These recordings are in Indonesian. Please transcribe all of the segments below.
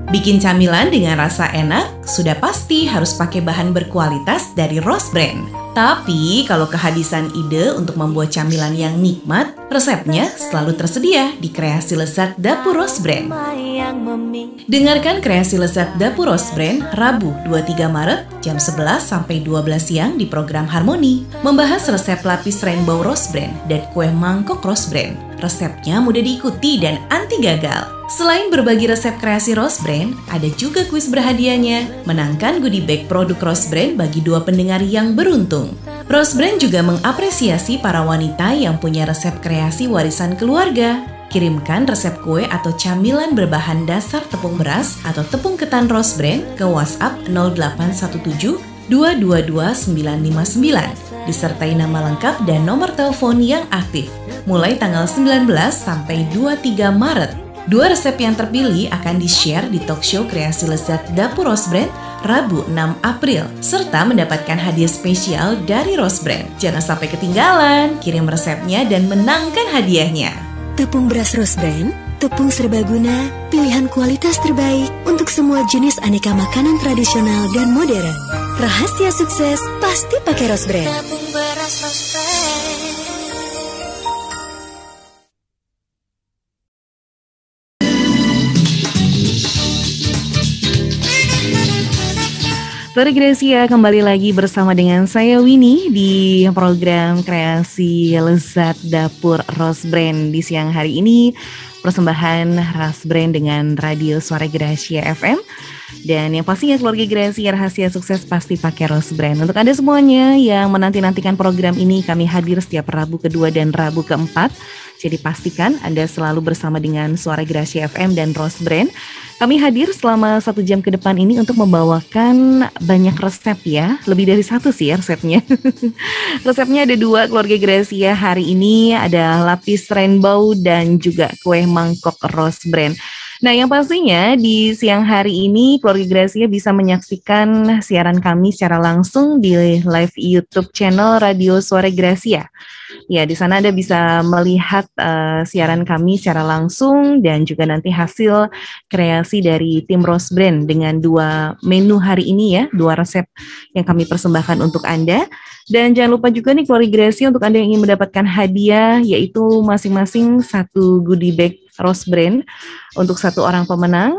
Bikin camilan dengan rasa enak, sudah pasti harus pakai bahan berkualitas dari Rose Brand. Tapi kalau kehabisan ide untuk membuat camilan yang nikmat, resepnya selalu tersedia di Kreasi Lezat Dapur Rose Brand. Dengarkan Kreasi Lezat Dapur Rose Brand Rabu 23 Maret jam 11 sampai 12 siang di program Harmoni, membahas resep lapis rainbow Rose Brand dan kue mangkok Rose Brand. Resepnya mudah diikuti dan anti gagal. Selain berbagi resep kreasi Rose Brand, ada juga kuis berhadiahnya. Menangkan goodie bag produk Rose Brand bagi 2 pendengar yang beruntung. Rose Brand juga mengapresiasi para wanita yang punya resep kreasi warisan keluarga. Kirimkan resep kue atau camilan berbahan dasar tepung beras atau tepung ketan Rose Brand ke WhatsApp 0817 222 959 disertai nama lengkap dan nomor telepon yang aktif. Mulai tanggal 19 sampai 23 Maret. 2 resep yang terpilih akan di-share di talkshow Kreasi Lezat Dapur Rose Brand Rabu 6 April, serta mendapatkan hadiah spesial dari Rose Brand. Jangan sampai ketinggalan, kirim resepnya dan menangkan hadiahnya. Tepung beras Rose Brand, tepung serbaguna, pilihan kualitas terbaik untuk semua jenis aneka makanan tradisional dan modern. Rahasia sukses pasti pakai Rose Brand. Tepung beras Rose Brand. Keluarga Gracia kembali lagi bersama dengan saya Winnie di program Kreasi Lezat Dapur Rose Brand. Di siang hari ini persembahan Rose Brand dengan Radio Suara Gracia FM. Dan yang pastinya keluarga Gracia, rahasia sukses pasti pakai Rose Brand. Untuk Anda semuanya yang menanti-nantikan program ini, kami hadir setiap Rabu kedua dan Rabu keempat. Jadi pastikan Anda selalu bersama dengan Suara Gracia FM dan Rose Brand. Kami hadir selama 1 jam ke depan ini untuk membawakan banyak resep ya. Lebih dari 1 sih ya resepnya. Resepnya ada 2 keluarga Gracia. Hari ini ada lapis rainbow dan juga kue mangkok Rose Brand. Nah yang pastinya di siang hari ini keluarga Gracia bisa menyaksikan siaran kami secara langsung di live YouTube channel Radio Suara Gracia. Ya, di sana Anda bisa melihat siaran kami secara langsung dan juga nanti hasil kreasi dari tim Rose Brand dengan 2 menu hari ini ya, 2 resep yang kami persembahkan untuk Anda. Dan jangan lupa juga nih keluarga Gracia untuk Anda yang ingin mendapatkan hadiah yaitu masing-masing 1 goodie bag Rose Brand untuk 1 orang pemenang.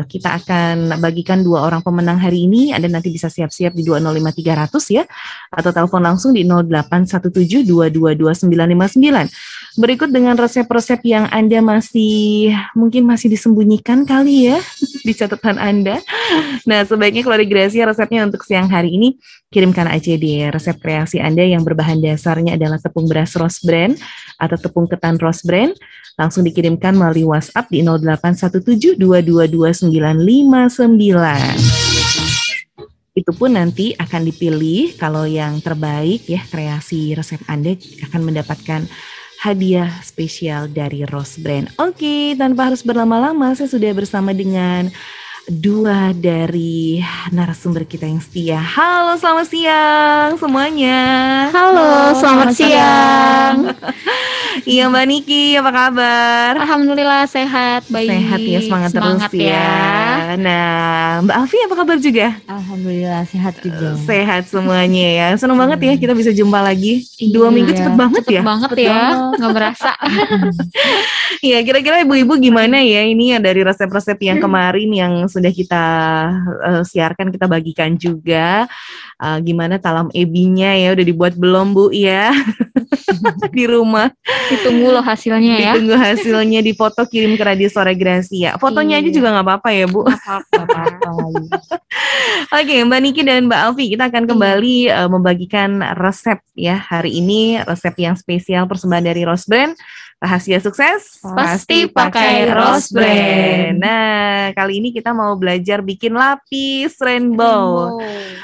Kita akan bagikan 2 orang pemenang hari ini. Anda nanti bisa siap-siap di 205300 ya, atau telepon langsung di 0817222959. Berikut dengan resep-resep yang Anda mungkin masih disembunyikan kali ya di catatan Anda. Nah, sebaiknya keluarga Gracia resepnya untuk siang hari ini kirimkan aja deh resep kreasi Anda yang berbahan dasarnya adalah tepung beras Rose Brand atau tepung ketan Rose Brand. Langsung dikirimkan melalui WhatsApp di 0817222959. Itu pun nanti akan dipilih kalau yang terbaik ya kreasi resep Anda akan mendapatkan hadiah spesial dari Rose Brand. Oke, tanpa harus berlama-lama saya sudah bersama dengan 2 dari narasumber kita yang setia. Halo, selamat siang semuanya. Halo, selamat siang. Iya Mbak Niki, apa kabar? Alhamdulillah sehat, baik. Sehat ya, semangat terus ya. Nah, Mbak Alfi apa kabar juga? Alhamdulillah sehat juga. Sehat semuanya ya. Senang banget ya kita bisa jumpa lagi. 2 minggu cepet banget ya. Cepet banget ya, nggak berasa. Iya, kira-kira ibu-ibu gimana ya ini ya dari resep-resep yang kemarin yang sudah kita siarkan, kita bagikan juga. Gimana talam ebinya ya, udah dibuat belum Bu ya? Di rumah. Ditunggu loh hasilnya ya. Ditunggu hasilnya, dipoto kirim ke Radio Suara Gracia. Fotonya aja juga nggak apa-apa ya Bu. Apa-apa. Oke, Mbak Niki dan Mbak Alfi, kita akan kembali membagikan resep ya. Hari ini resep yang spesial persembahan dari Rose Brand. Rahasia sukses pasti pakai Rose Brand. Nah, kali ini kita mau belajar bikin lapis rainbow.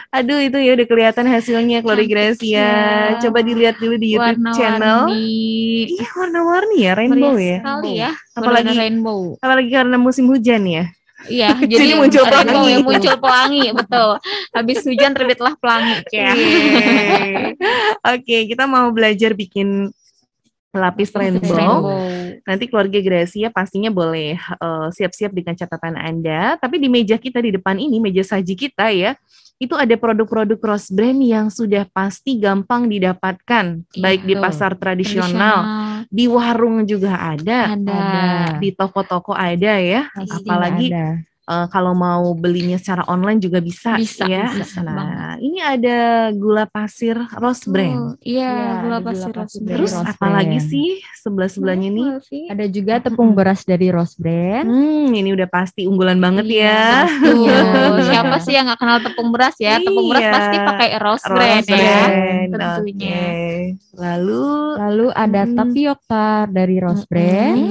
Aduh, itu ya udah kelihatan hasilnya keluarga Gracia. Ya. Coba dilihat dulu di YouTube channel. Iya, warna-warni ya, rainbow ya. Sekali ya. Apalagi rainbow. Apalagi karena musim hujan ya. Iya, jadi muncul pelangi. Muncul pelangi, betul. Habis hujan terbitlah pelangi ya. Oke, kita mau belajar bikin lapis rainbow. Rainbow. Nanti keluarga Gracia pastinya boleh siap-siap dengan catatan Anda. Tapi di meja kita di depan ini, meja saji kita ya, itu ada produk-produk Rose Brand yang sudah pasti gampang didapatkan. Baik di pasar tradisional, di warung juga ada. Di toko-toko ada ya. Pasti Apalagi ada. kalau mau belinya secara online juga bisa ya. Bisa Nah, ini ada gula pasir Rose Brand. Iya, gula ada pasir gula Rose pasir Brand. Terus Rose apalagi Brand. sih sebelah-sebelahnya nih? Ada juga tepung beras dari Rose Brand. Ini udah pasti unggulan banget Iya, ya. betul. Siapa sih yang nggak kenal tepung beras ya? Tepung beras Iya. pasti pakai Rose Brand Rose ya. Brand, Tentunya. oke. Lalu Ada tapioka dari Rose Brand.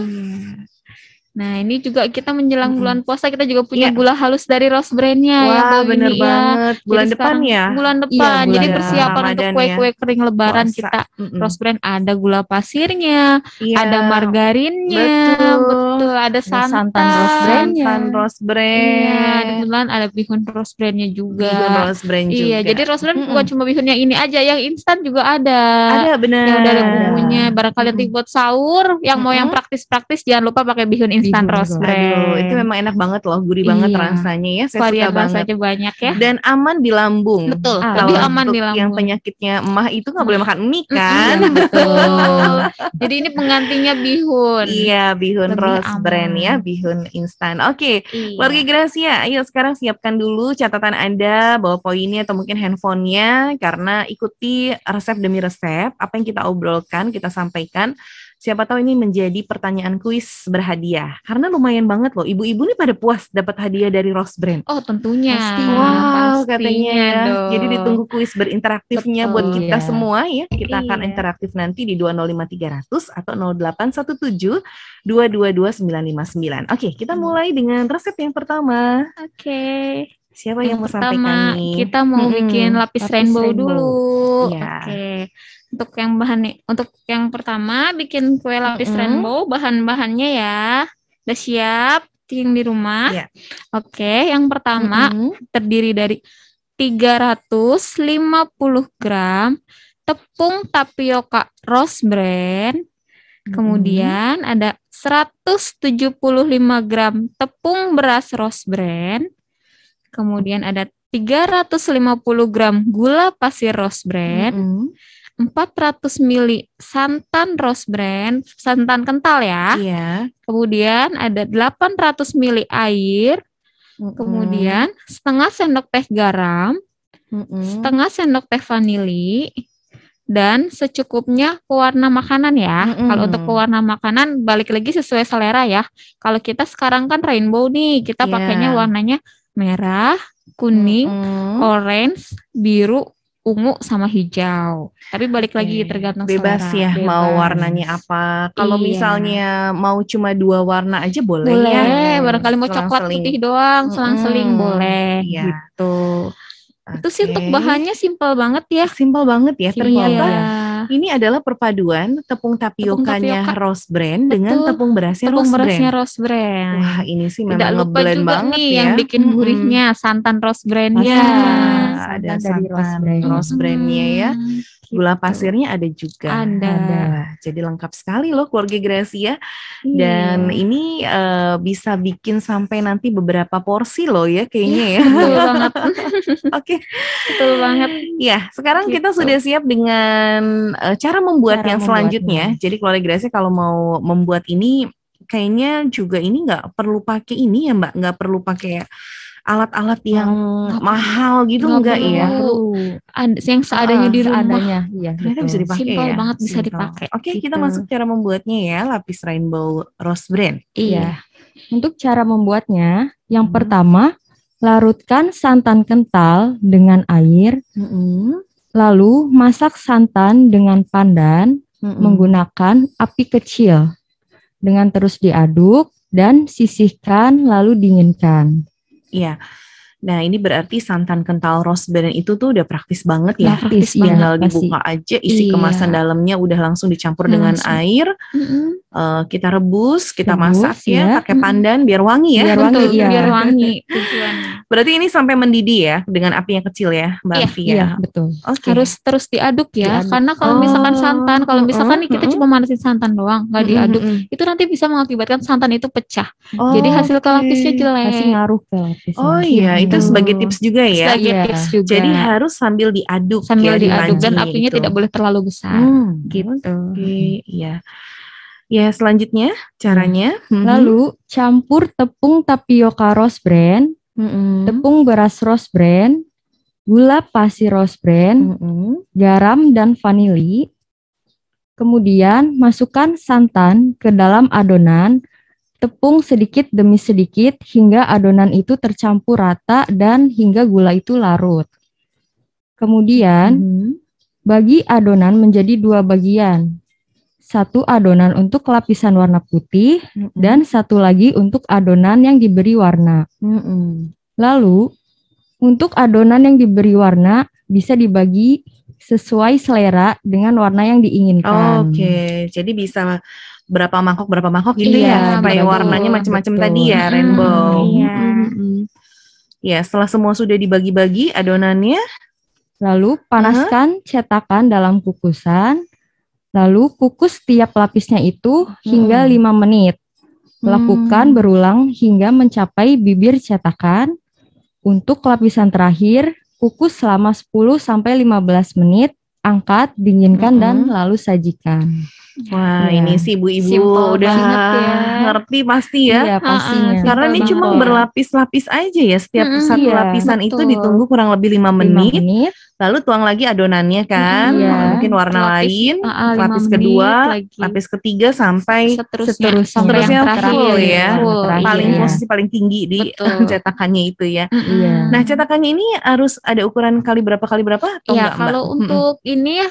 Nah, ini juga kita menjelang Mm-mm. bulan puasa, kita juga punya Iya. gula halus dari Rose Brand-nya ya, wah Bu bener Winnie, ya. banget. Bulan Jadi depan sekarang ya. Bulan depan. Iya, bulan Jadi depan. persiapan untuk Ramadan kue-kue kering lebaran Puasa. kita. Mm-mm. Rose Brand ada gula pasirnya, Iya. ada margarinnya, Betul. ada santan santan Rose Brand-nya. Santan Rose Brand. Iya, kebetulan ada bihun Rose Brand-nya juga. Bihun Rose Brand juga. Iya, jadi Rose Brand bukan cuma bihun yang ini aja, yang instan juga ada. ada benar. Yang udah ada bumbunya. Barangkali nanti buat sahur, yang mau yang Mm-mm. praktis-praktis jangan lupa pakai bihun instan Bihun Rose juga. Brand. Aduh, itu memang enak banget loh, gurih banget Iya. rasanya ya. Saya Varian suka banget. rasanya banyak ya. Dan aman di lambung. Betul, Kalau lebih aman untuk di lambung. yang penyakitnya emah itu nggak boleh makan mie kan? Betul. Jadi ini penggantinya bihun. Iya, bihun Lebih Rose aman. Brand ya, bihun instan. Oke, Iya. keluarga Gracia, ayo sekarang siapkan dulu catatan Anda, bawa poinnya atau mungkin handphonenya, karena ikuti resep demi resep, apa yang kita obrolkan, kita sampaikan. Siapa tahu ini menjadi pertanyaan kuis berhadiah. Karena lumayan banget loh, ibu-ibu nih pada puas dapat hadiah dari Rose Brand. Oh, tentunya. Wow, Pastinya katanya ya. dong. Jadi ditunggu kuis berinteraktifnya Betul. buat kita Iya. semua ya. Kita akan Iya. interaktif nanti di 205-300 atau 0817-222-959. Oke, kita mulai dengan resep yang pertama. Oke. Siapa yang mau sampaikan Pertama, nih? kita mau bikin lapis rainbow dulu. Iya. Oke. Untuk yang pertama bikin kue lapis rainbow, bahan-bahannya ya. Udah siap? Yang di rumah. Iya. Oke, yang pertama terdiri dari 350 gram tepung tapioka Rose Brand. Kemudian ada 175 gram tepung beras Rose Brand. Kemudian ada 350 gram gula pasir Rose Brand. 400 ml santan Rose Brand, santan kental ya. Iya. Kemudian ada 800 ml air. Kemudian setengah sendok teh garam, setengah sendok teh vanili, dan secukupnya pewarna makanan ya. Kalau untuk pewarna makanan balik lagi sesuai selera ya. Kalau kita sekarang kan rainbow nih, kita pakainya warnanya merah, kuning, orange, biru, ungu sama hijau. Tapi balik lagi tergantung bebas selera. ya, mau warnanya apa. Kalau Iya. misalnya mau cuma 2 warna aja boleh, Boleh, ya. barangkali mau coklat Selang-seling. putih doang, selang-seling boleh Iya. gitu. Itu sih untuk Oke. bahannya simpel banget ya. Simpel banget ya. Ternyata Iya. ini adalah perpaduan tepung tapiokanya tapioka. Rose Brand dengan Betul. tepung berasnya Tepung Rose berasnya Brand. Rose Brand. Wah, ini sih Tidak memang lupa ngeblend juga banget nih ya. yang bikin gurihnya santan Rose Brand-nya. Ada Santan dari Rose santan Brand. Rose Brand-nya ya. Gula pasirnya ada juga. Ada. Wah, jadi lengkap sekali loh keluarga Gracia. Dan Iya. ini bisa bikin sampai nanti beberapa porsi loh ya kayaknya ya. Betul banget. Oke. Betul banget. Ya, sekarang kita Gitu. sudah siap dengan cara membuat Cara yang selanjutnya. membuatnya. Jadi keluarga Gracia kalau mau membuat ini kayaknya juga ini nggak perlu pakai ini ya Mbak, nggak perlu pakai alat-alat yang mahal gitu enggak perlu. ya? Ada yang seadanya di rumah. Seadanya, iya. Ternyata betul. bisa dipakai Simpel ya. banget, bisa Simpel. dipakai. Oke, kita Gitu. masuk cara membuatnya ya, lapis rainbow Rose Brand. Iya. Untuk cara membuatnya, yang pertama, larutkan santan kental dengan air, lalu masak santan dengan pandan menggunakan api kecil. Dengan terus diaduk dan sisihkan lalu dinginkan. Iya. Nah, ini berarti santan kental Rose Brand itu tuh udah praktis banget ya. Praktis, Tinggal iya, pasti. dibuka aja, isi Iya. kemasan dalamnya udah langsung dicampur dengan Langsung. air. kita rebus, kita masak ya, pakai pandan biar wangi ya. Biar wangi, biar wangi tujuannya. Berarti ini sampai mendidih ya dengan api yang kecil ya, Mbak Afi ya. Iya, betul. Okay. Harus terus diaduk ya, karena kalau misalkan santan, kalau misalkan nih kita cuma manasin santan doang, nggak diaduk, itu nanti bisa mengakibatkan santan itu pecah. Jadi hasil ke lapisnya jelek. Masih ngaruh ke lapisnya. Oh iya, itu sebagai tips juga ya. Sebagai tips juga. Jadi harus sambil diaduk. Sambil diaduk dan apinya tidak boleh terlalu besar. Gitu. Iya. Ya, selanjutnya caranya. Lalu campur tepung tapioka Rose Bran, tepung beras Rose Bran, gula pasir Rose Bran, garam dan vanili. Kemudian masukkan santan ke dalam adonan, tepung sedikit demi sedikit hingga adonan itu tercampur rata dan hingga gula itu larut. Kemudian bagi adonan menjadi 2 bagian. Satu adonan untuk lapisan warna putih dan satu lagi untuk adonan yang diberi warna. Lalu untuk adonan yang diberi warna bisa dibagi sesuai selera dengan warna yang diinginkan. Oke, jadi bisa berapa mangkok gitu ya, supaya warnanya macam-macam tadi ya, rainbow. Ya, setelah semua sudah dibagi-bagi adonannya, lalu panaskan cetakan dalam kukusan. Lalu kukus tiap lapisnya itu hingga 5 menit. Lakukan berulang hingga mencapai bibir cetakan. Untuk lapisan terakhir, kukus selama 10-15 menit, angkat, dinginkan, dan lalu sajikan. Wah, ini sih ibu-ibu udah ngerti pasti ya. Iya, pastinya. Karena ini cuma berlapis-lapis aja ya. Setiap satu lapisan itu ditunggu kurang lebih 5 menit. Lalu tuang lagi adonannya kan. Mungkin warna lain. Lapis kedua, lapis ketiga sampai seterusnya full ya. Posisi paling tinggi di cetakannya itu ya. Nah, cetakannya ini harus ada ukuran kali berapa atau enggak, Mbak? Kalau untuk ini ya,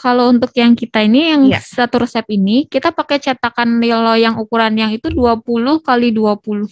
kalau untuk yang kita ini yang satu resep ini kita pakai cetakan loyang ukuran yang itu 20 kali 20.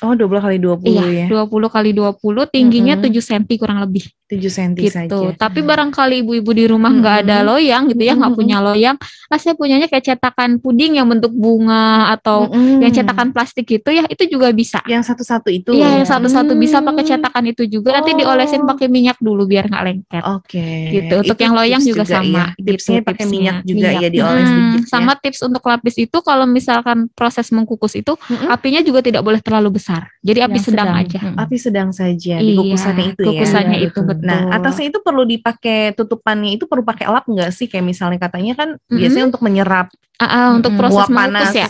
Oh, 20 kali 20 ya. 20 kali 20, tingginya 7 cm kurang lebih. 7 cm gitu. saja. Tapi barangkali ibu-ibu di rumah nggak ada loyang gitu ya, nggak punya loyang. Nah, saya punyanya kayak cetakan puding yang bentuk bunga atau yang cetakan plastik gitu ya, itu juga bisa. Yang satu-satu itu? Iya, yang satu-satu bisa pakai cetakan itu juga. Nanti diolesin pakai minyak dulu biar nggak lengket. Oke. Gitu. Untuk yang loyang juga sama. Ya. Tipsnya pakai minyak juga ya, dioles dikit. Sama tips untuk lapis itu kalau misalkan proses mengkukus itu apinya juga tidak boleh terlalu besar. Jadi api sedang aja. Api sedang saja di kukusannya itu ya. Kukusannya itu betul. Nah, atasnya itu perlu dipakai tutupannya itu perlu pakai lap nggak sih? Kayak misalnya katanya kan biasanya untuk menyerap untuk proses mengukus ya.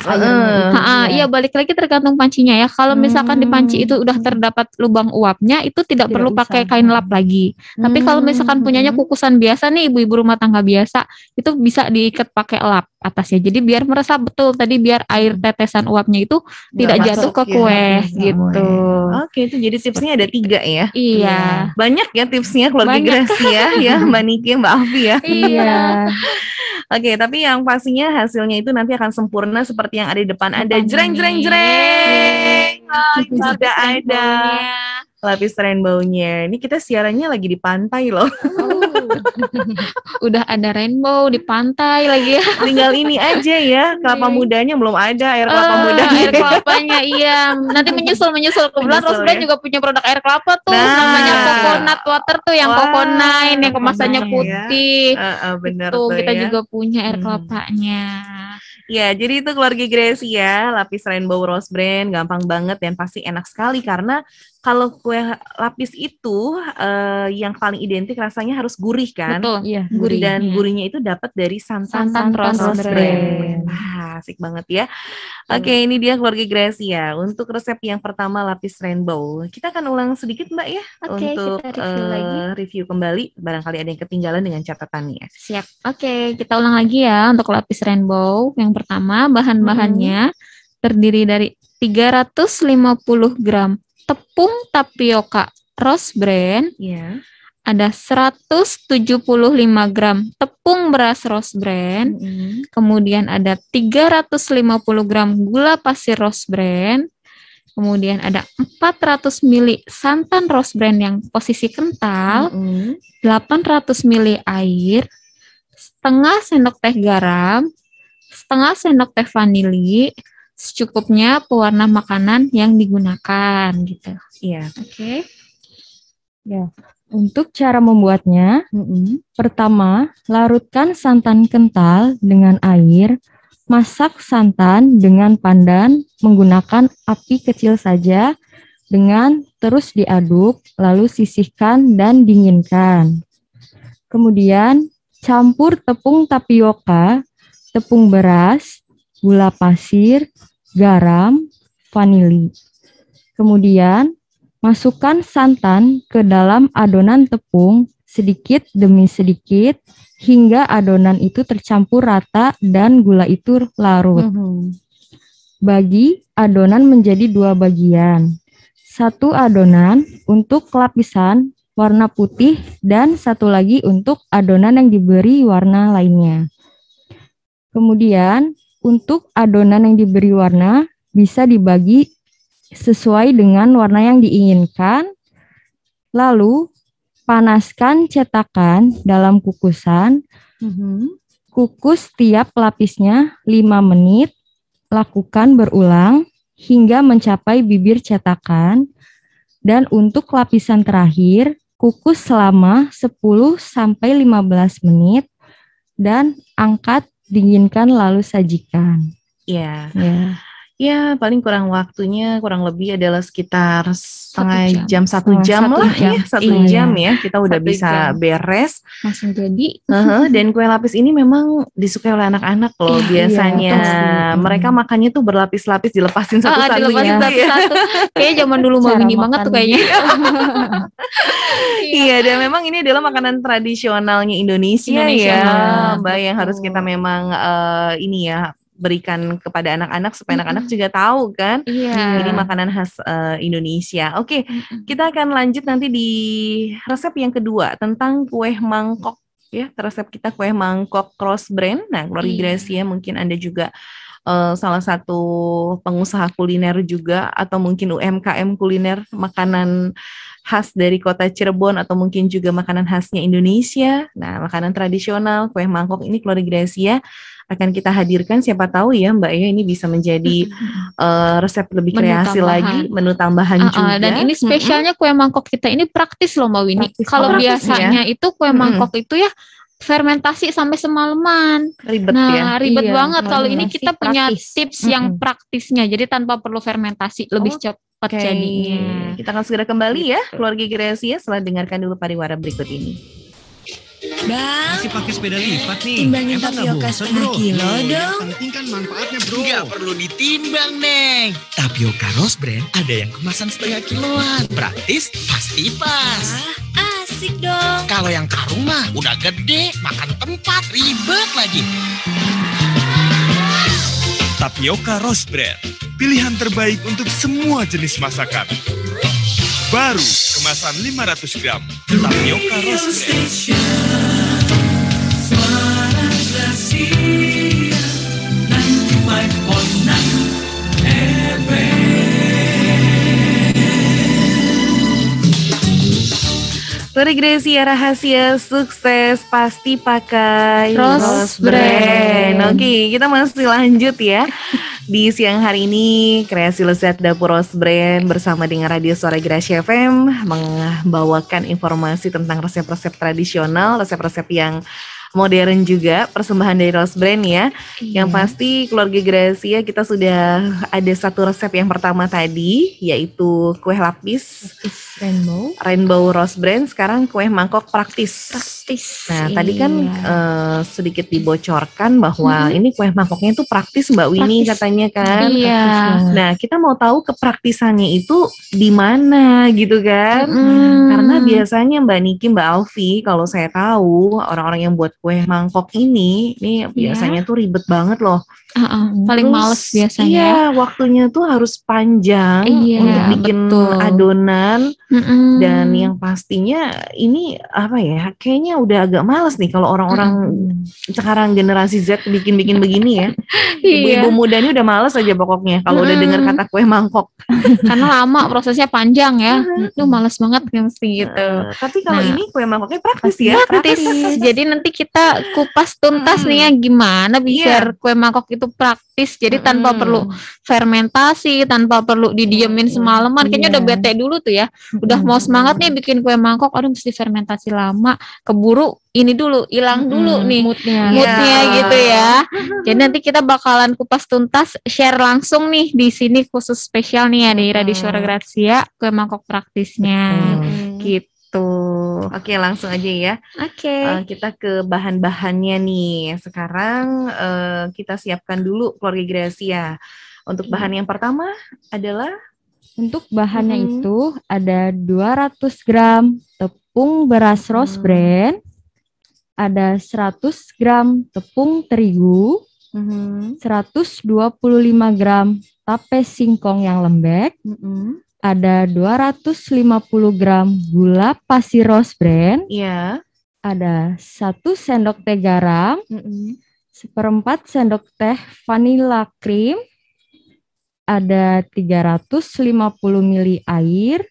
Iya, balik lagi tergantung pancinya ya. Kalau misalkan di panci itu udah terdapat lubang uapnya, itu tidak perlu pakai kain lap lagi. Tapi kalau misalkan punyanya kukusan biasa nih, ibu-ibu rumah tangga biasa, itu bisa diikat pakai lap atasnya. Jadi biar meresap betul tadi, biar air tetesan uapnya itu tidak jatuh ke kue gitu. Oke, itu jadi tipsnya ada 3 ya. Iya. Banyak ya tipsnya keluarga Gracia ya, Mbak Niki, Mbak Afi ya. Iya. Oke, tapi yang pastinya hasilnya itu nanti akan sempurna seperti yang ada di depan. Ada jreng. Sudah ada lapis rainbow-nya. Ini kita siarannya lagi di pantai loh. Udah ada rainbow di pantai lagi ya. Tinggal ini aja ya, kelapa mudanya belum ada, air kelapa mudanya. Air kelapanya iya. Nanti menyusul kebetulan Rose Bran juga punya produk air kelapa tuh, namanya coconut water tuh, yang coconut yang kemasannya putih. Bener tuh, kita ya. juga punya air kelapanya. Ya, jadi itu keluarga Gracia, lapis rainbow Rose Bran, gampang banget dan pasti enak sekali karena kalau kue lapis itu yang paling identik rasanya harus gurih kan? Betul, iya, gurih. Dan gurihnya itu dapat dari santan Rose Bran. Asik banget ya. Oke, ini dia keluarga Gracia untuk resep yang pertama lapis rainbow. Kita akan ulang sedikit Mbak ya, untuk kita review kembali, barangkali ada yang ketinggalan dengan catatannya. Siap. Oke, kita ulang lagi ya untuk lapis rainbow. Yang pertama, bahan-bahannya terdiri dari 350 gram tepung tapioka Rose Bran, ada 175 gram tepung beras Rose Bran, kemudian ada 350 gram gula pasir Rose Bran, kemudian ada 400 ml santan Rose Bran yang posisi kental, 800 ml air, setengah sendok teh garam, setengah sendok teh vanili, secukupnya pewarna makanan yang digunakan gitu. Iya. Oke. Ya. Untuk cara membuatnya, pertama, larutkan santan kental dengan air. Masak santan dengan pandan menggunakan api kecil saja dengan terus diaduk, lalu sisihkan dan dinginkan. Kemudian, campur tepung tapioka, tepung beras, gula pasir, garam, vanili. Kemudian, masukkan santan ke dalam adonan tepung sedikit demi sedikit hingga adonan itu tercampur rata dan gula itu larut. Bagi adonan menjadi 2 bagian. Satu adonan untuk lapisan warna putih dan satu lagi untuk adonan yang diberi warna lainnya. Kemudian, untuk adonan yang diberi warna bisa dibagi sesuai dengan warna yang diinginkan. Lalu, panaskan cetakan dalam kukusan. Kukus tiap lapisnya 5 menit. Lakukan berulang hingga mencapai bibir cetakan. Dan untuk lapisan terakhir, kukus selama 10-15 menit dan angkat, dinginkan lalu sajikan. Iya. Ya. Ya, paling kurang waktunya kurang lebih adalah sekitar setengah 1 jam lah ya, 1 jam ya kita udah 1 bisa jam. beres. Langsung jadi. Dan kue lapis ini memang disukai oleh anak-anak loh. Biasanya mereka makannya tuh berlapis-lapis, dilepasin satu-satu. Dilepasin satu-satu. Kayaknya zaman dulu Mbak Winnie banget tuh kayaknya. Iya, dan memang ini adalah makanan tradisionalnya Indonesia ya, Mbak, yang harus kita memang ini ya berikan kepada anak-anak supaya anak-anak juga tahu kan. Ini makanan khas Indonesia. Oke, kita akan lanjut nanti di resep yang kedua tentang kue mangkok ya. Resep kita kue mangkok Rose Brand. Nah, keluarga Gracia mungkin Anda juga salah satu pengusaha kuliner juga atau mungkin UMKM kuliner makanan khas dari kota Cirebon atau mungkin juga makanan khasnya Indonesia. Nah, makanan tradisional kue mangkok ini keluarga Gracia akan kita hadirkan, siapa tahu ya Mbak ya ini bisa menjadi resep lebih kreasi lagi, menu tambahan juga. Dan ini spesialnya kue mangkok kita ini praktis loh Mbak Winnie. Kalau biasanya itu kue mangkok itu ya fermentasi sampai semalaman. Ribet ribet banget. Kalau ini kita punya tips yang praktisnya, jadi tanpa perlu fermentasi, lebih cepat jadinya. Kita akan segera kembali ya keluarga Gracia setelah dengarkan dulu pariwara berikut ini. Bang, masih pakai sepeda lipat nih. Timbangin tapioka setengah kilo dong. Penting kan manfaatnya bro. Nggak perlu ditimbang Neng. Tapioka Rose Brand ada yang kemasan setengah kiloan. Praktis, pasti pas. Asik dong. Kalau yang karung mah udah gede, makan tempat, ribet lagi. Tapioka Rose Brand, pilihan terbaik untuk semua jenis masakan. Baru, kemasan 500 gram. Tapioka Rose Brand. Keluarga Gracia, rahasia sukses pasti pakai Rose Brand. Oke, kita masih lanjut ya. Di siang hari ini, Kreasi Lezat Dapur Rose Brand bersama dengan Radio Suara Gracia FM membawakan informasi tentang resep-resep tradisional, resep-resep yang modern juga, persembahan dari Rose Brand ya. Yang pasti keluarga Gracia kita sudah ada satu resep yang pertama tadi, yaitu kue lapis Rainbow Rose Brand. Sekarang kue mangkok praktis. Nah tadi kan sedikit dibocorkan bahwa ini kue mangkoknya itu praktis Mbak Winnie katanya kan. Nah kita mau tahu kepraktisannya itu di mana gitu kan. Karena biasanya Mbak Niki, Mbak Alfi, kalau saya tahu orang-orang yang buat kue mangkok ini biasanya tuh ribet banget loh. Paling Terus, males biasanya. Iya, waktunya tuh harus panjang Iya, untuk bikin betul. adonan. Dan yang pastinya ini apa ya, kayaknya udah agak males nih kalau orang-orang sekarang generasi Z bikin-bikin begini ya. Ibu-ibu muda ini udah males aja pokoknya kalau udah dengar kata kue mangkok. Karena lama, prosesnya panjang ya. Duh, males banget mesti gitu. Tapi kalau Nah, ini kue mangkoknya praktis ya. praktis. Jadi nanti kita kupas tuntas nih ya gimana biar kue mangkok itu praktis. Jadi tanpa perlu fermentasi, tanpa perlu didiemin semalaman. Kayaknya udah bete dulu tuh ya. Udah mau semangat nih bikin kue mangkok, aduh mesti fermentasi lama. Keburu ini dulu, hilang dulu nih moodnya gitu ya. Jadi nanti kita bakalan kupas tuntas, share langsung nih di sini khusus spesial nih ya di Radio Suara Grazia kue mangkok praktisnya gitu. Oke, langsung aja ya. Oke. Kita ke bahan-bahannya nih. Sekarang kita siapkan dulu keluarga Grazia. Untuk bahan yang pertama adalah Untuk bahannya itu ada 200 gram tepung beras Rose Bran, ada 100 gram tepung terigu, 125 gram tape singkong yang lembek, ada 250 gram gula pasir Rose Bran, ada 1 sendok teh garam, 1/4 sendok teh vanilla cream, ada 350 ml air,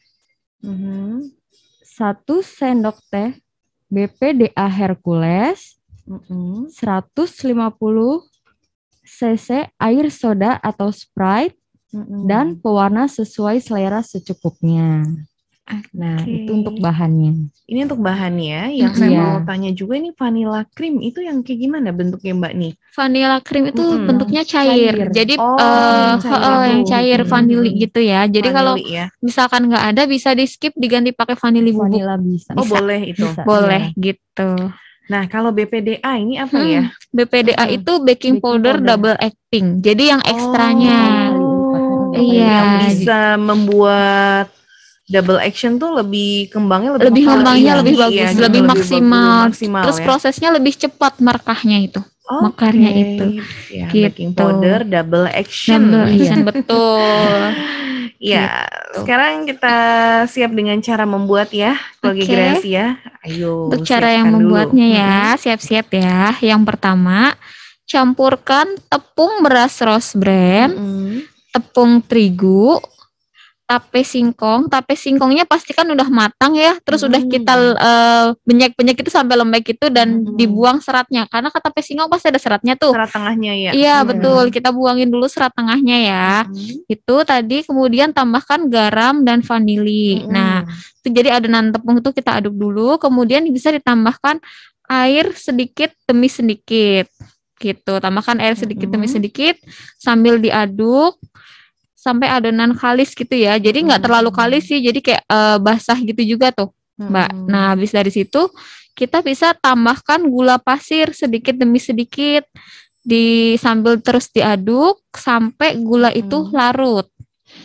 1 sendok teh BPDA Hercules, 150 cc air soda atau Sprite, dan pewarna sesuai selera secukupnya. Nah, itu untuk bahannya. Ini untuk bahannya. Yang saya mau tanya juga ini vanilla cream itu yang kayak gimana bentuknya Mbak nih? Vanilla cream itu bentuknya cair. Jadi yang cair vanili gitu ya. Jadi kalau misalkan nggak ada bisa di skip diganti pakai vanili bubuk. Vanilla bisa. Oh, boleh itu. Boleh gitu. Nah, kalau BPDA ini apa ya? BPDA itu baking powder double acting. Jadi yang ekstranya. Yang bisa membuat double action tuh lebih kembangnya lebih bagus, lebih maksimal. Terus ya. prosesnya lebih cepat merekahnya itu. Mekarnya itu. Ya, gitu. Baking powder double action. Betul. Ya, sekarang kita siap dengan cara membuat ya, keluarga Grazia. Ayo. Untuk cara yang membuatnya ya, siap-siap ya. Yang pertama, campurkan tepung beras Rose Bran, tepung terigu, tape singkong. Tape singkongnya pastikan udah matang ya. Terus udah kita benyak-benyak itu sampai lembek itu dan dibuang seratnya. Karena tape singkong pasti ada seratnya tuh. Serat tengahnya ya. Iya, betul. Kita buangin dulu serat tengahnya ya. Itu tadi kemudian tambahkan garam dan vanili. Nah, itu jadi adonan tepung itu kita aduk dulu. Kemudian bisa ditambahkan air sedikit demi sedikit. Gitu. Tambahkan air sedikit demi sedikit sambil diaduk sampai adonan kalis gitu ya. Jadi nggak terlalu kalis sih, jadi kayak basah gitu juga tuh, Mbak. Nah, habis dari situ kita bisa tambahkan gula pasir sedikit demi sedikit sambil terus diaduk sampai gula itu larut.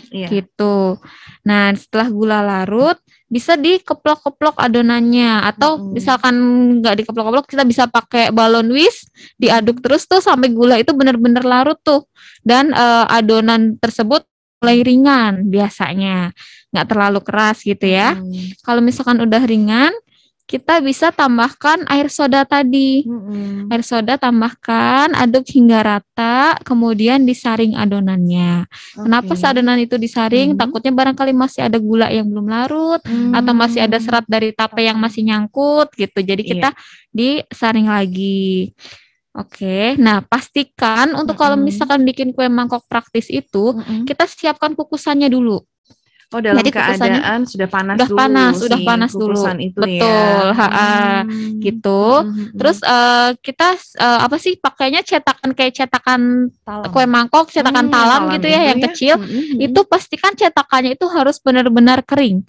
Gitu. Nah, setelah gula larut bisa dikeplok-keplok adonannya atau misalkan nggak dikeplok-keplok kita bisa pakai balon whisk diaduk terus tuh sampai gula itu benar-benar larut tuh dan adonan tersebut mulai ringan biasanya nggak terlalu keras gitu ya. Kalau misalkan udah ringan kita bisa tambahkan air soda tadi. Air soda tambahkan, aduk hingga rata, kemudian disaring adonannya. Kenapa adonan itu disaring? Takutnya barangkali masih ada gula yang belum larut, atau masih ada serat dari tape yang masih nyangkut gitu. Jadi kita disaring lagi. Oke, nah pastikan untuk kalau misalkan bikin kue mangkok praktis itu, kita siapkan kukusannya dulu. Oh, dalam keadaan sudah panas dulu. Sudah panas dulu. Itu betul, ya. Gitu. Terus kita apa sih pakainya cetakan kayak cetakan kue mangkok, cetakan talam gitu ya, yang kecil. Itu pastikan cetakannya itu harus benar-benar kering.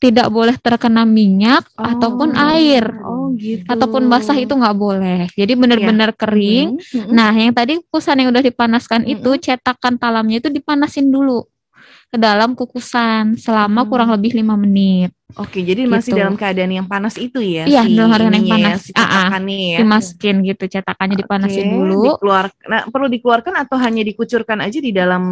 Tidak boleh terkena minyak ataupun air. Gitu. Ataupun basah itu nggak boleh. Jadi benar-benar kering. Nah, yang tadi kukusan yang udah dipanaskan itu cetakan talamnya itu dipanasin dulu. ke dalam kukusan selama kurang lebih 5 menit. Oke, jadi masih Gitu. dalam keadaan yang panas itu ya? Iya, si dalam keadaan yang ininya panas. ya, si cetakannya ya? Dimasukin gitu, cetakannya dipanasin Oke, dulu. Nah, perlu dikeluarkan atau hanya dikucurkan aja di dalam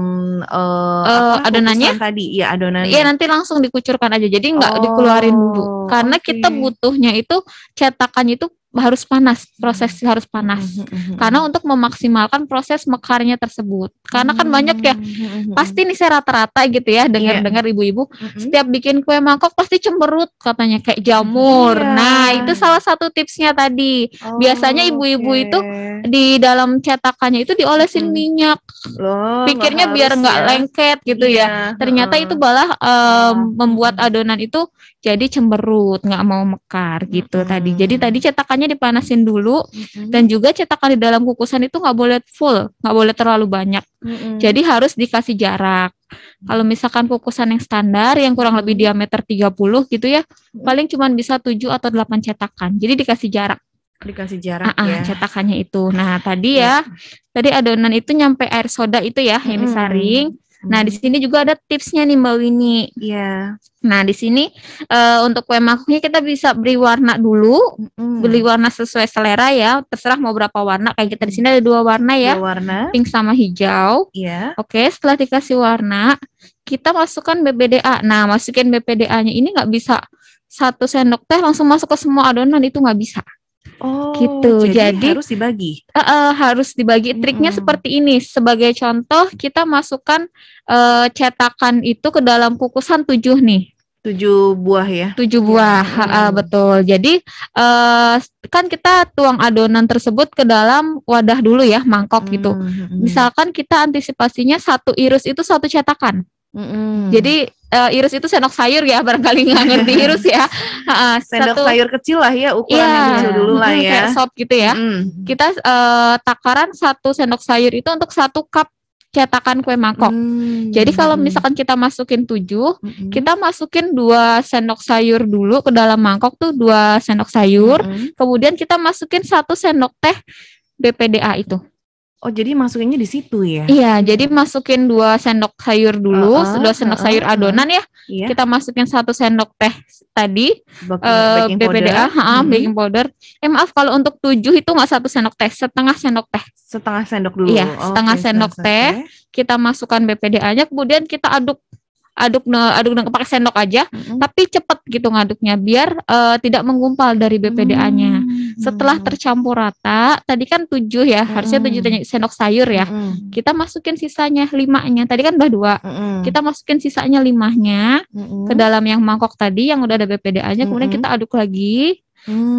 adonannya? kukusan tadi? Iya, adonannya. Iya, nanti langsung dikucurkan aja. Jadi nggak dikeluarin dulu. Karena kita butuhnya itu cetakannya itu harus panas, proses harus panas. Karena untuk memaksimalkan proses mekarnya tersebut. Karena kan banyak ya, pasti nih saya rata-rata gitu ya, dengar-dengar ibu-ibu setiap bikin kue mangkok pasti cemberut katanya kayak jamur. Nah, itu salah satu tipsnya tadi. Biasanya ibu-ibu itu di dalam cetakannya itu diolesin minyak. Pikirnya biar nggak lengket gitu ya. Ternyata itu malah membuat adonan itu jadi cemberut, nggak mau mekar gitu tadi. Jadi tadi cetakannya dipanasin dulu, dan juga cetakan di dalam kukusan itu nggak boleh full, nggak boleh terlalu banyak. Jadi harus dikasih jarak. Kalau misalkan kukusan yang standar yang kurang lebih diameter 30 gitu ya, paling cuma bisa 7 atau 8 cetakan. Jadi dikasih jarak. Dikasih jarak ya. Cetakannya itu. Nah, tadi tadi adonan itu nyampe air soda itu ya yang disaring. Nah, di sini juga ada tipsnya nih Mbak Winnie. Iya. Nah, di sini untuk kue mangkoknya kita bisa beri warna dulu, beli warna sesuai selera ya. Terserah mau berapa warna. Kayak kita di sini ada 2 warna ya, 2 warna, pink sama hijau. Iya. Oke, setelah dikasih warna, kita masukkan BPDA. Nah, masukin BPDA-nya ini nggak bisa 1 sendok teh langsung masuk ke semua adonan, itu nggak bisa. Gitu. Jadi harus dibagi. Harus dibagi. Triknya seperti ini. Sebagai contoh, kita masukkan cetakan itu ke dalam kukusan 7 nih. 7 buah ya? 7 buah, betul. Jadi kan kita tuang adonan tersebut ke dalam wadah dulu ya, mangkok gitu. Misalkan kita antisipasinya 1 iris itu 1 cetakan. Jadi iris itu sendok sayur ya, barangkali nggak ngerti iris ya. Sendok sayur kecil lah ya, ukuran yang kecil dulu lah ya. Kayak sop gitu ya. Kita takaran 1 sendok sayur itu untuk 1 cup cetakan kue mangkok. Jadi kalau misalkan kita masukin 7, kita masukin 2 sendok sayur dulu ke dalam mangkok tuh, 2 sendok sayur. Kemudian kita masukin 1 sendok teh BPDA itu. Oh, jadi masukinnya di situ ya? Iya, jadi masukin 2 sendok sayur dulu, 2 sendok sayur adonan ya. Kita masukin 1 sendok teh tadi, BPDA, baking powder. Maaf, kalau untuk 7 itu nggak 1 sendok teh, setengah sendok teh. Setengah sendok dulu. Iya, setengah sendok teh. Kita masukkan BPDA-nya, kemudian kita aduk dengan pakai sendok aja, tapi cepet gitu ngaduknya biar tidak menggumpal dari BPDA-nya. Setelah tercampur rata, tadi kan 7 ya, harusnya 7 sendok sayur ya. Kita masukin sisanya 5-nya. Tadi kan udah 2. Kita masukin sisanya 5-nya ke dalam yang mangkok tadi yang udah ada BPDA-nya, kemudian kita aduk lagi.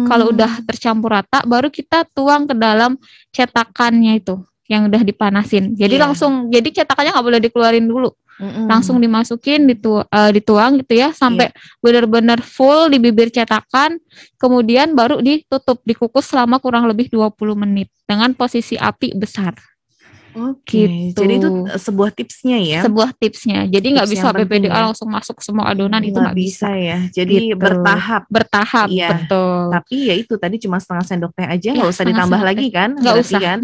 Kalau udah tercampur rata, baru kita tuang ke dalam cetakannya itu yang udah dipanasin. Jadi langsung, jadi cetakannya nggak boleh dikeluarin dulu. Langsung dimasukin, dituang gitu ya, sampai benar-benar full di bibir cetakan, kemudian baru ditutup, dikukus selama kurang lebih 20 menit dengan posisi api besar. Gitu. Jadi itu sebuah tipsnya ya? Sebuah tipsnya. Jadi nggak bisa BPDA langsung masuk ke semua adonan, itu nggak bisa ya. Jadi gitu. Bertahap ya. Betul. Tapi ya itu tadi cuma setengah sendok teh aja, nggak usah ditambah lagi kan? Nggak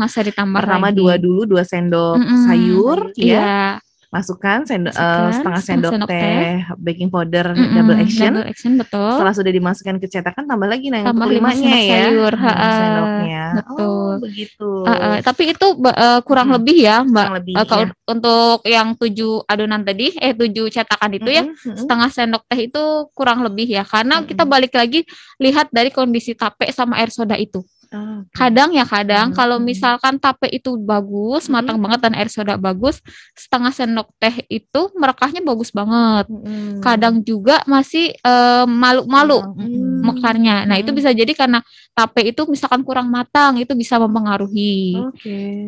usah ditambah. Pertama lagi. 2 sendok sayur ya. Masukkan setengah sendok teh baking powder double action. Betul. Setelah sudah dimasukkan ke cetakan, tambah lagi yang kelimanya ya. Sayur, sendoknya. Betul. Begitu. Tapi itu kurang lebih ya, Mbak. Kalau untuk yang 7 adonan tadi, 7 cetakan itu ya, setengah sendok teh itu kurang lebih ya. Karena kita balik lagi lihat dari kondisi tape sama air soda itu. Kadang kalau misalkan tape itu bagus, matang banget dan air soda bagus, setengah sendok teh itu merekahnya bagus banget. Kadang juga masih malu-malu mekarnya. Nah, itu bisa jadi karena tape itu misalkan kurang matang, itu bisa mempengaruhi.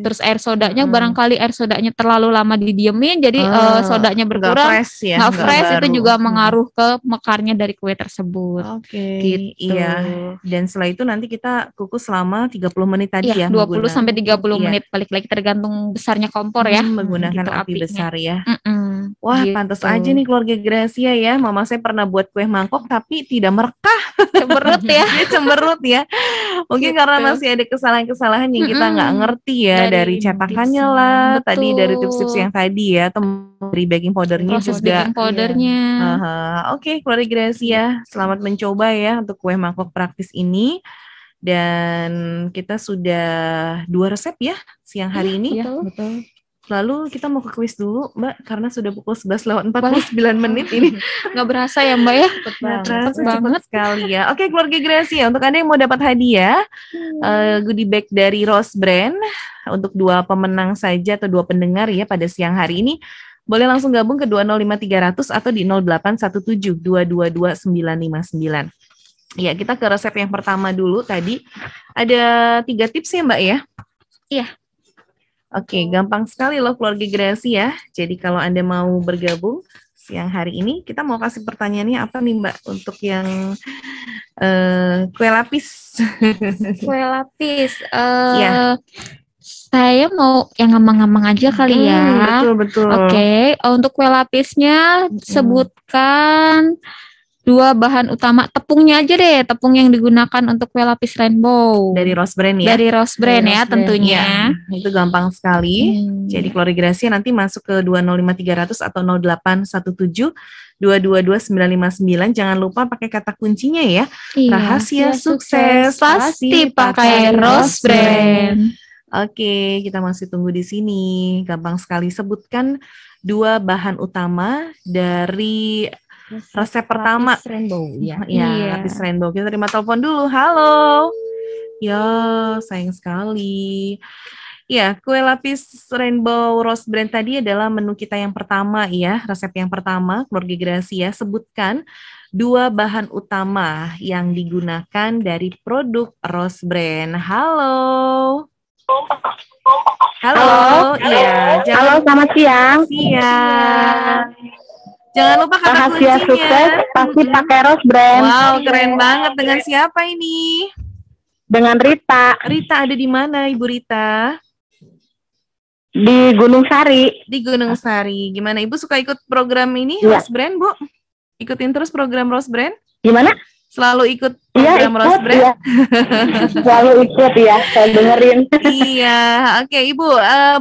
Terus air sodanya barangkali air sodanya terlalu lama didiemin, jadi sodanya berkurang, nggak fresh, itu juga mengaruh ke mekarnya dari kue tersebut. Gitu. Iya. Dan setelah itu nanti kita kukus selama 30 menit tadi ya. 20 sampai 30 menit, balik lagi tergantung besarnya kompor ya. Menggunakan gitu, api besar ya. Wah, gitu. pantas aja nih keluarga Gracia ya. Mama saya pernah buat kue mangkok tapi tidak merekah. Cemberut ya. Dia cemberut ya. Mungkin Gitu. karena masih ada kesalahan-kesalahan yang kita nggak ngerti ya, dari cetakannya tipsnya. lah, Betul. tadi dari tips-tips yang tadi ya, dari baking powdernya Proses juga. baking powdernya. Oke, keluarga Gracia, selamat mencoba ya untuk kue mangkok praktis ini. Dan kita sudah 2 resep ya siang hari ini. Betul. Lalu kita mau ke kuis dulu, Mbak, karena sudah pukul 11:49 menit ini. Nggak berasa ya Mbak ya? Nggak terasa, Cepet cepat banget. sekali ya. Oke, keluarga Gracia, untuk Anda yang mau dapat hadiah, goodie bag dari Rose Brand, untuk 2 pemenang saja atau 2 pendengar ya pada siang hari ini, boleh langsung gabung ke 205-300 atau di 0817-222-959. Ya, kita ke resep yang pertama dulu tadi. Ada 3 tips ya Mbak ya? Iya. Oke, gampang sekali loh keluarga Gracia. Jadi kalau Anda mau bergabung siang hari ini, kita mau kasih pertanyaannya apa nih Mbak untuk yang kue lapis? Kue lapis. Ya. Saya mau yang ngambang-ngambang aja kali ya. Betul. Oke, untuk kue lapisnya sebutkan 2 bahan utama, tepungnya aja deh, tepung yang digunakan untuk kue lapis rainbow. Dari Rose Brand ya? Dari Rose Brand ya tentunya. Ya, itu gampang sekali. Jadi keluarga Gracia nanti masuk ke 205-300 atau 0817-222-959. Jangan lupa pakai kata kuncinya ya. Iya. Rahasia sukses pasti pakai Rose Brand. Oke, kita masih tunggu di sini. Gampang sekali, sebutkan 2 bahan utama dari resep pertama. Lapis rainbow, ya. Iya. Lapis rainbow. Kita terima telepon dulu. Halo. Ya, sayang sekali. Ya, kue lapis rainbow Rose Brand tadi adalah menu kita yang pertama ya. Resep yang pertama, keluarga Gracia, sebutkan 2 bahan utama yang digunakan dari produk Rose Brand. Halo. Halo. Iya. Halo, selamat siang. Siang. Jangan lupa kata Rahasia kuncinya. sukses pasti pakai Rose Brand. Wow, keren banget. Dengan siapa ini? Dengan Rita Rita ada di mana, Ibu Rita? di Gunung Sari. Di Gunung Sari. Gimana, Ibu suka ikut program ini, Iya. Rose Brand, Bu? Ikutin terus program Rose Brand? Gimana? Selalu ikut Iya, program Rose ikut Brand? ya. Selalu ikut ya, saya dengerin. Iya, oke Ibu,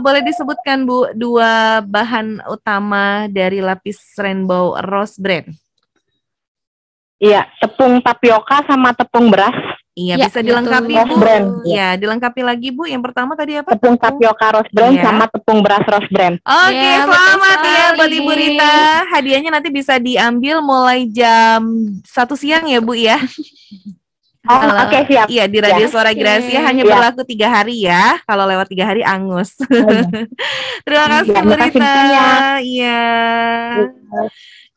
boleh disebutkan Bu 2 bahan utama dari lapis rainbow Rose Brand? Iya, tepung tapioka sama tepung beras. Iya, Ya, bisa dilengkapi Rose Bu. Brand. Iya, dilengkapi lagi Bu. Yang pertama tadi apa? Tepung tapioka Rose Brand Iya. sama tepung beras Rose Brand. Oke, Ya, selamat betul ya buat sekali. Ibu Rita. Hadiahnya nanti bisa diambil mulai jam 1 siang ya Bu ya. Oh, Kalau- oke, siap. Iya, di Radio Ya. Suara Gracia hanya Ya. berlaku 3 hari ya. Kalau lewat 3 hari angus. Terima kasih Ya, Bu makasih Rita. banyak. Iya.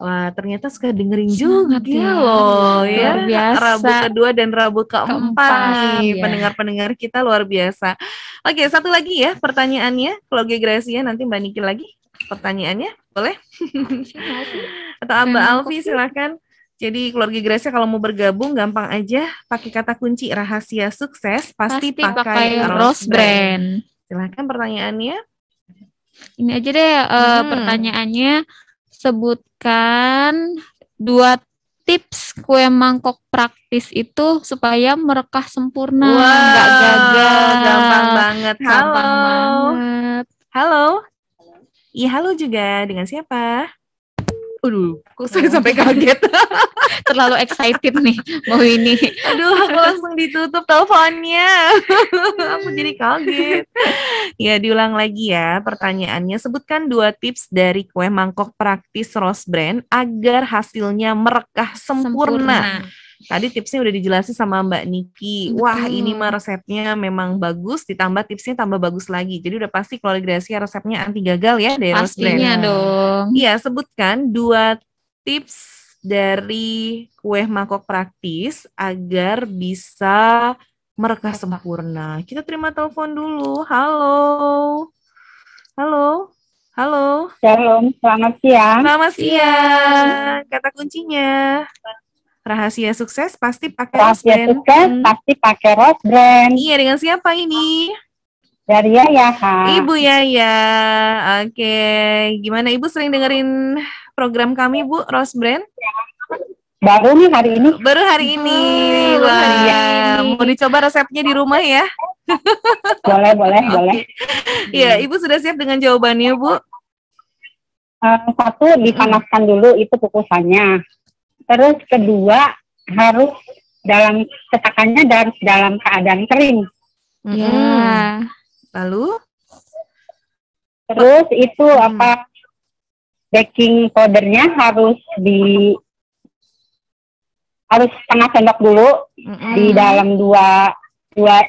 Wah, ternyata suka dengerin juga Sangat ya. loh ya. Luar biasa. Rabu kedua dan Rabu keempat nih. ya. Pendengar-pendengar kita luar biasa. Oke, satu lagi ya pertanyaannya. Keluarga Gracia nanti Mbak Niki lagi pertanyaannya. Boleh? Atau Mbak Alfi silakan. Jadi keluarga Gracia kalau mau bergabung gampang aja pakai kata kunci rahasia sukses pasti pakai Rose Brand. Silakan pertanyaannya. Ini aja deh pertanyaannya. Sebutkan 2 tips kue mangkok praktis itu supaya merekah sempurna, nggak gagal. Gampang banget. Halo. Gampang banget. Halo. Iya, halo juga. Dengan siapa? Kok saya sampai kaget. Terlalu excited nih mau ini. Aduh, aku langsung ditutup teleponnya. Aku jadi kaget. Ya, diulang lagi ya pertanyaannya. Sebutkan 2 tips dari kue mangkok praktis Rose Brand agar hasilnya merekah sempurna. Tadi tipsnya udah dijelasin sama Mbak Niki. Wah, ini mah resepnya memang bagus, ditambah tipsnya tambah bagus lagi. Jadi udah pasti keluarga Gracia resepnya anti gagal ya dari Rose Brand. Pastinya dong. Iya, sebutkan 2 tips dari kue mangkok praktis agar bisa merekah sempurna. Kita terima telepon dulu. Halo. Halo. Halo. Shalom, selamat siang. Selamat siang. Kata kuncinya. Rahasia sukses pasti pakai Rose Rahasia Brand. sukses pasti pakai Rose Brand. Iya, dengan siapa ini? Dari Yaya, Kak. Ibu Yaya. Oke, gimana Ibu sering dengerin program kami, Bu, Rose Brand? Baru nih hari ini. Baru hari ini. Wah, mau dicoba resepnya di rumah ya? Boleh. Iya, Ibu sudah siap dengan jawabannya, Bu? Satu, dipanaskan dulu itu kukusannya. Terus kedua, harus cetakannya dalam keadaan kering. Ya. Lalu? Terus itu baking powdernya harus setengah sendok dulu di dalam dua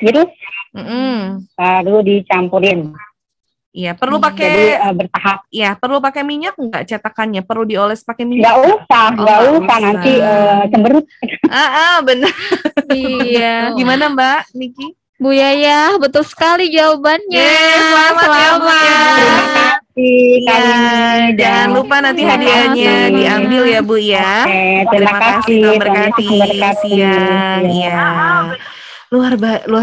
iris, baru dicampurin. Iya, perlu pakai bertahap. Iya, perlu pakai minyak nggak cetakannya? Perlu dioles pakai minyak? Nggak usah nanti cemberut. Benar. Iya. Gimana Mbak Niki? Bu Yaya, betul sekali jawabannya. Selamat. Terima kasih. Jangan lupa nanti hadiahnya diambil ya Bu ya. Terima kasih. Tuhan berkati. Siang. Iya. Luar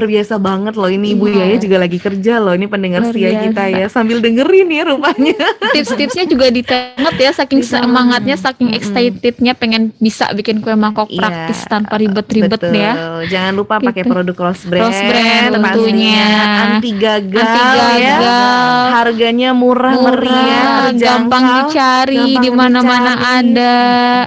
biasa banget loh ini Ibu Yaya juga lagi kerja loh, ini pendengar setia kita ya, sambil dengerin ya rupanya. Tips-tipsnya juga ditenget ya, saking semangatnya, saking excitednya pengen bisa bikin kue mangkok praktis tanpa ribet-ribet ya. Jangan lupa pakai produk Rose Brand tentunya. Anti gagal ya. Harganya murah, meriah, gampang dicari, di mana-mana ada.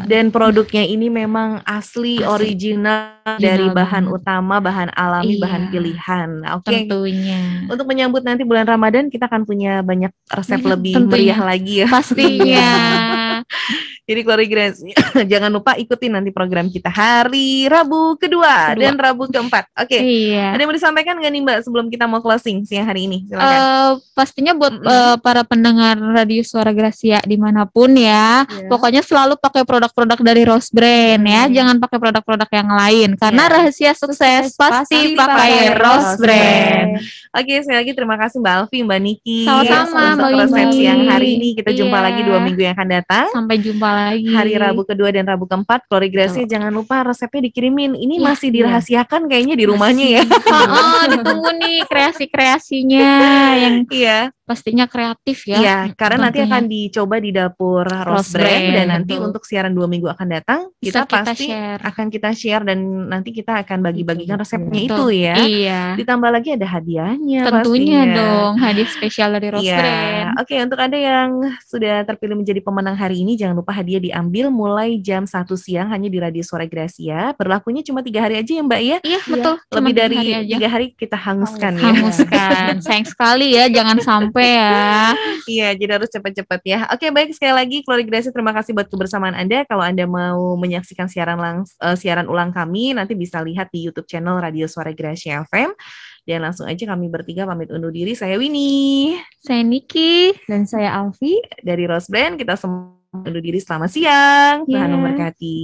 Dan produknya ini memang asli original dari bahan utama, bahan alami, bahan pilihan. Oke. Tentunya. Untuk menyambut nanti bulan Ramadan kita akan punya banyak resep lebih meriah lagi ya. Pastinya. Jadi Klorigresi, jangan lupa ikuti nanti program kita hari Rabu kedua dan Rabu keempat. Oke. Iya. Ada yang mau disampaikan nggak nih Mbak sebelum kita mau closing siang hari ini? Silakan. Pastinya buat para pendengar Radio Suara Gracia dimanapun ya, pokoknya selalu pakai produk-produk dari Rose Brand ya, jangan pakai produk-produk yang lain karena rahasia sukses pasti pakai Rose Brand. Oke, sekali lagi terima kasih Mbak Alfi, Mbak Niki. Sama-sama, untuk Mbak resep Winnie. siang hari ini. Kita jumpa lagi 2 minggu yang akan datang. Sampai jumpa lagi. Hari Rabu kedua dan Rabu keempat. Klorigresi jangan lupa resepnya dikirimin. Ini masih dirahasiakan kayaknya di rumahnya ya. Ditunggu nih kreasi-kreasinya yang pastinya kreatif ya. Iya, karena nanti akan dicoba di dapur Rose Brand dan nanti untuk siaran 2 minggu akan datang kita pasti akan kita share dan nanti kita akan bagi-bagikan resepnya itu ya. Iya. Ditambah lagi ada hadiahnya tentunya pastinya. dong, hadiah spesial dari Rose Brand. Oke, untuk Anda yang sudah terpilih menjadi pemenang hari ini jangan lupa hadiah diambil mulai jam 1 siang hanya di Radio Suara Gracia. Berlakunya cuma 3 hari aja ya Mbak ya? Iya, betul. Lebih dari 3 hari kita hanguskan ya. Hanguskan. Sayang sekali ya, jangan sampai ya. Iya, jadi harus cepat-cepat ya. Oke, baik, sekali lagi Klorigresi terima kasih buat kebersamaan Anda. Kalau Anda mau menyaksikan siaran ulang kami nanti bisa lihat di YouTube channel Radio Suara Gracia FM. Dan langsung aja kami bertiga pamit undur diri. Saya Winnie, saya Niki, dan saya Alfi dari Rose Brand. Kita semua undur diri, selamat siang. Tuhan memberkati.